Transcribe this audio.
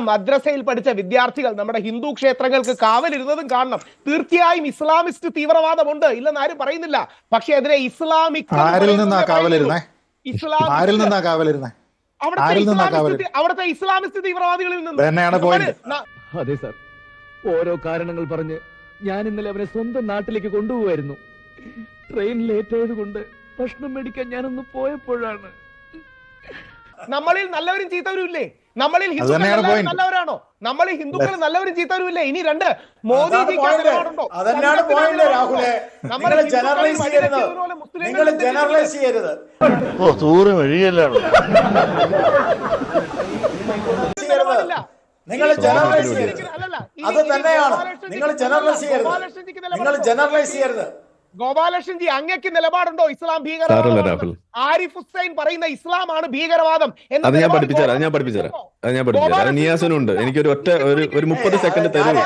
മദ്രസയിൽ പഠിച്ച വിദ്യാർത്ഥികൾ നമ്മുടെ ഹിന്ദു ക്ഷേത്രങ്ങൾക്ക് കാവലിരുന്നതും കാണണം. തീർച്ചയായും ഇസ്ലാമിസ്റ്റ് തീവ്രവാദമുണ്ട്, ഇല്ലെന്ന് ആരും പറയുന്നില്ല. പക്ഷെ അതിനെ ഇസ്ലാമിക് അവിടുത്തെ ഇസ്ലാമിസ്റ്റ് തീവ്രവാദികളിൽ നിന്ന്. അതെ സാർ, ഓരോ കാരണങ്ങൾ പറഞ്ഞ് ഞാൻ ഇന്നലെ അവനെ സ്വന്തം നാട്ടിലേക്ക് കൊണ്ടുപോവായിരുന്നു. ട്രെയിൻ ലേറ്റ് ആയതുകൊണ്ട് ഭക്ഷണം മേടിക്കാൻ ഞാനൊന്ന് പോയപ്പോഴാണ്. നമ്മളിൽ നല്ലവരും ചീത്തവരും ഇല്ലേ? നമ്മളിൽ ഹിന്ദുക്കൾ നല്ലവരാണോ? നമ്മളിൽ ഹിന്ദുക്കൾ നല്ലവരും ചീത്തവരും ഇല്ലേ? ഇനി രണ്ട്, മോദിജി ഗോപാലകൃഷ്ണൻജി, അങ്ങക്ക് നിലപാടുണ്ടോ? ഇസ്ലാം ഭീകരവാദം, ആരിഫ് ഹുസൈൻ പറയുന്ന ഇസ്ലാമാണ് ഭീകരവാദം. അത് ഞാൻ പഠിപ്പിച്ചുതരാം. നിയാസനുണ്ട്. എനിക്കൊരു 30 സെക്കൻഡ് തരുമോ?